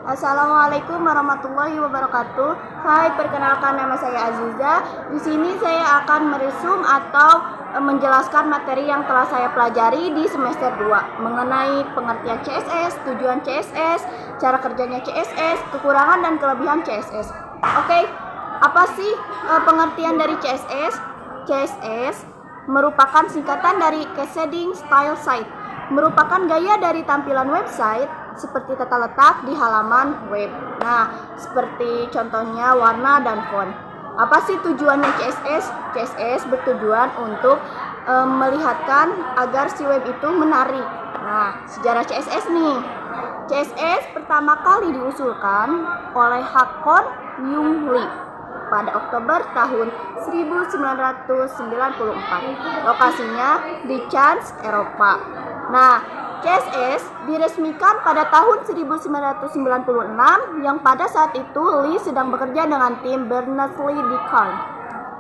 Assalamualaikum warahmatullahi wabarakatuh. Hai, perkenalkan nama saya Aziza. Di sini saya akan meresum atau menjelaskan materi yang telah saya pelajari di semester 2 mengenai pengertian CSS, tujuan CSS, cara kerjanya CSS, kekurangan dan kelebihan CSS. Oke, apa sih pengertian dari CSS? CSS merupakan singkatan dari Cascading Style Site, merupakan gaya dari tampilan website seperti tata letak di halaman web. Nah, seperti contohnya warna dan font. Apa sih tujuannya CSS? CSS bertujuan untuk melihatkan agar si web itu menarik. Nah, sejarah CSS nih. CSS pertama kali diusulkan oleh Hakon Jung Lee pada Oktober tahun 1994. Lokasinya di Cannes, Eropa. Nah, CSS diresmikan pada tahun 1996 yang pada saat itu Lee sedang bekerja dengan tim Berners-Lee.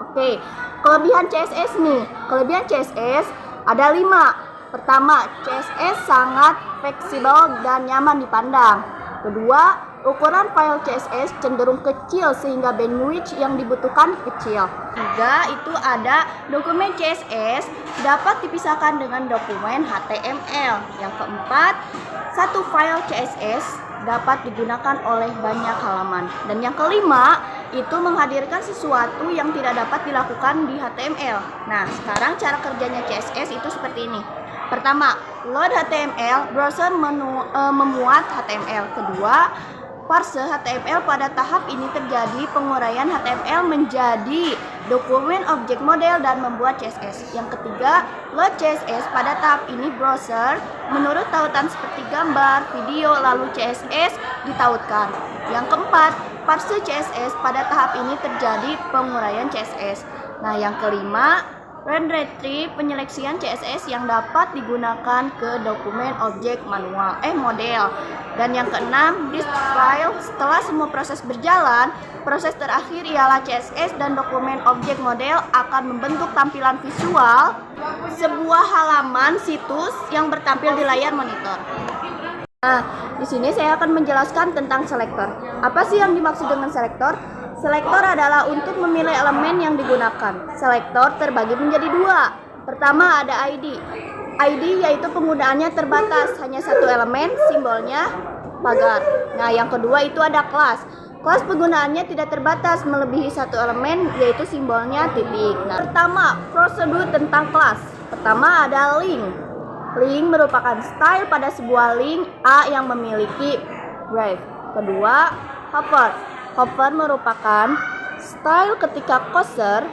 Oke, kelebihan CSS nih. Kelebihan CSS ada 5. Pertama, CSS sangat fleksibel dan nyaman dipandang. Kedua, ukuran file CSS cenderung kecil sehingga bandwidth yang dibutuhkan kecil. Tiga, itu ada dokumen CSS dapat dipisahkan dengan dokumen HTML. Yang keempat, satu file CSS dapat digunakan oleh banyak halaman. Dan yang kelima, itu menghadirkan sesuatu yang tidak dapat dilakukan di HTML. Nah, sekarang cara kerjanya CSS itu seperti ini. Pertama, load HTML, browser memuat HTML. Kedua, parse HTML. Pada tahap ini terjadi penguraian HTML menjadi dokumen objek model dan membuat CSS. Yang ketiga, load CSS. Pada tahap ini browser menurut tautan seperti gambar, video, lalu CSS ditautkan. Yang keempat, parse CSS. Pada tahap ini terjadi penguraian CSS. Nah, yang kelima, run retrieve, penyeleksian CSS yang dapat digunakan ke dokumen objek model. Dan yang keenam, disk file. Setelah semua proses berjalan, proses terakhir ialah CSS dan dokumen objek model akan membentuk tampilan visual sebuah halaman situs yang bertampil di layar monitor. Nah, di sini saya akan menjelaskan tentang selektor. Apa sih yang dimaksud dengan selektor? Selektor adalah untuk memilih elemen yang digunakan. Selektor terbagi menjadi 2. Pertama ada ID. ID yaitu penggunaannya terbatas, hanya satu elemen, simbolnya pagar. Nah, yang kedua itu ada kelas. Kelas penggunaannya tidak terbatas, melebihi satu elemen, yaitu simbolnya titik. Nah, pertama, prosedur tentang kelas. Pertama ada link. Link merupakan style pada sebuah link A yang memiliki brief. Kedua, hover. Hover merupakan style ketika cursor,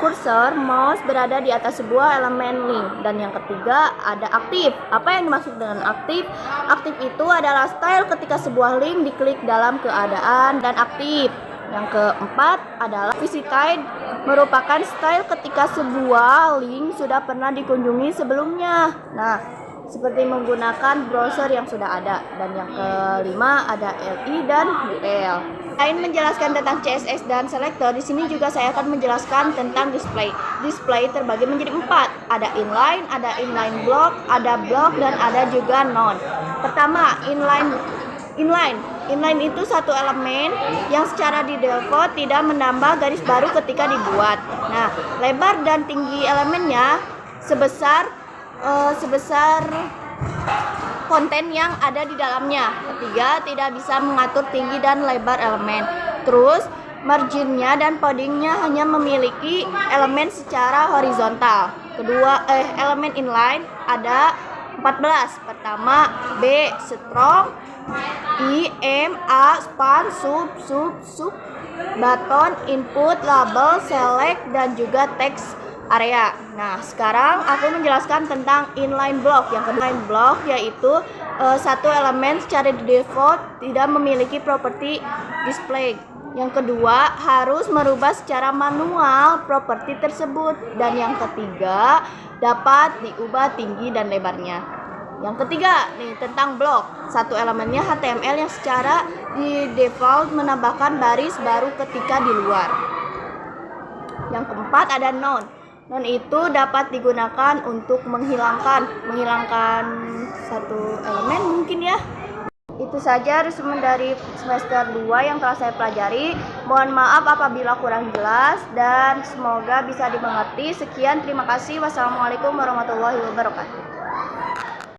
kursor mouse berada di atas sebuah elemen link. Dan yang ketiga ada aktif. Apa yang dimaksud dengan aktif? Aktif itu adalah style ketika sebuah link diklik dalam keadaan dan aktif. Yang keempat adalah visited, merupakan style ketika sebuah link sudah pernah dikunjungi sebelumnya. Nah, seperti menggunakan browser yang sudah ada. Dan yang kelima ada LI dan UL. Selain menjelaskan tentang CSS dan selektor, di sini juga saya akan menjelaskan tentang display. Display terbagi menjadi 4. Ada inline block, ada block, dan ada juga none. Pertama, inline. Inline itu satu elemen yang secara di default tidak menambah garis baru ketika dibuat. Nah, lebar dan tinggi elemennya sebesar konten yang ada di dalamnya. Ketiga, tidak bisa mengatur tinggi dan lebar elemen. Terus, marginnya dan paddingnya hanya memiliki elemen secara horizontal. Kedua, elemen inline ada 14. Pertama, B strong, I M A span, sub, button, input, label, select, dan juga text area. Nah, sekarang aku menjelaskan tentang inline block. Yang kedua, inline block yaitu satu elemen secara default tidak memiliki properti display. Yang kedua, harus merubah secara manual properti tersebut. Dan yang ketiga, dapat diubah tinggi dan lebarnya. Yang ketiga, nih tentang block. Satu elemennya HTML yang secara di default menambahkan baris baru ketika di luar. Yang keempat ada none. None itu dapat digunakan untuk menghilangkan satu elemen mungkin ya. Itu saja resumen dari semester 2 yang telah saya pelajari. Mohon maaf apabila kurang jelas dan semoga bisa dimengerti. Sekian, terima kasih. Wassalamualaikum warahmatullahi wabarakatuh.